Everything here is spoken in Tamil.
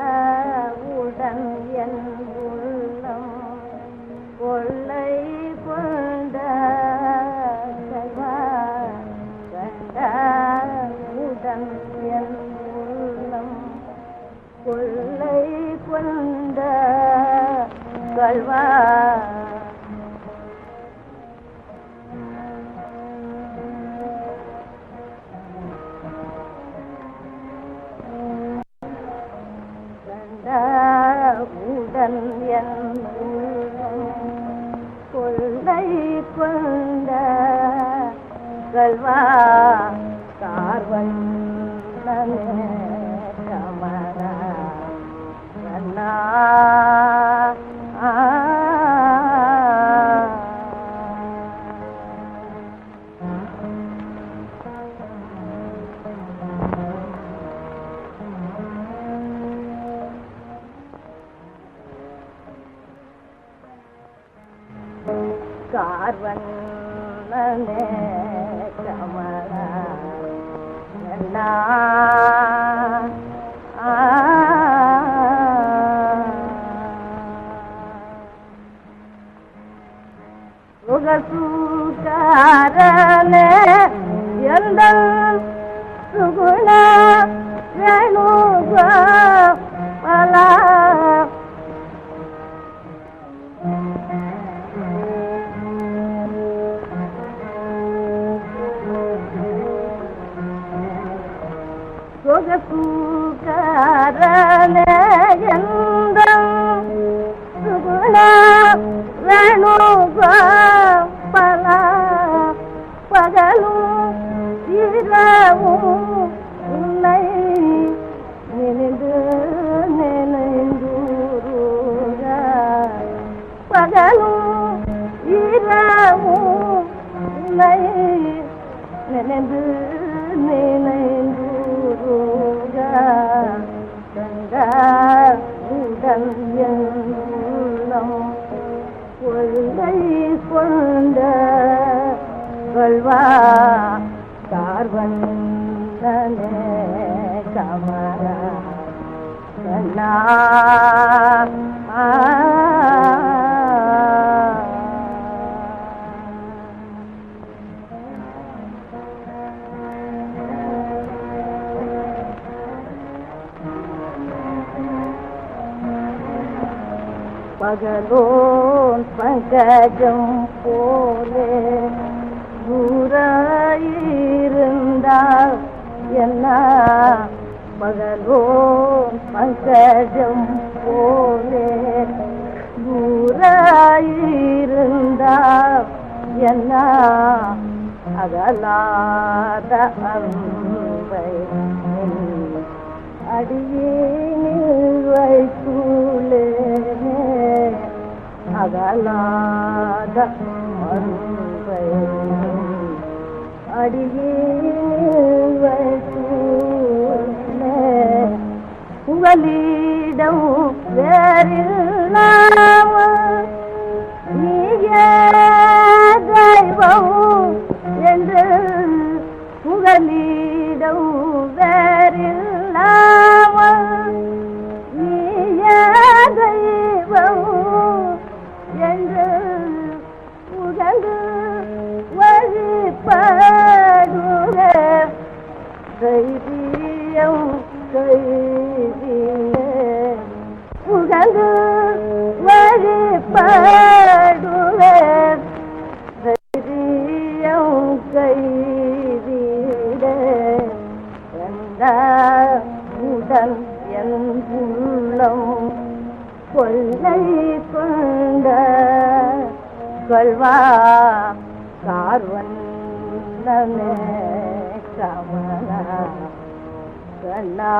கண்டவுடன் என் உள்ளம் கொள்ளை கொண்ட கண்டவுடன் என் உள்ளம் கொள்ளை கொண்ட கல்வா உடன் என் உள்ளம் கொள்ளை கொண்ட கல்வா கார்வண்ணனே கமலா கண்ணா கார்வண்ணனே கமலா கண்ணா சுகசுகாரனே எந்த சுகுண வேணுகோபாலா சுகசுகாரனே எந்த சுகுண வேணுகோபாலா பகலும் இரவும் உன்னை நினைந்து நினைந்தூருக பகலும் இரவும் உன்னை நினைந்து நினைந்தூருக கண்டவுடன் என் உள்ளம் கொள்ளை கொண்ட கல்வா கார்வண்ணனே கமலா கண்ணா பகலோன் பங்கஜம் போலே தூராயிருந்தால் என்ன பகலோன் பங்கஜம் போலே தூராயிருந்தால் என்ன அகலாத அன்பை அடியேனில் வைத்துள்ளே அகலாத அன்பை அடியேனில் வைத்துள்ளே உங்களிடம் வேறில்லாமல் நீயே தெய்வம் என்று உங்களிடம் வேறில்லாமல் நீயே தெய்வம் என்று உகந்து வழிபடுக தைரியம் கைதிலே உகந்து வழிபடுக தைரியம் கைதிலே உடன் என் உள்ளம் கொள்ளை கொண்ட கல்வா கார்வண்ணனே கமலா கண்ணா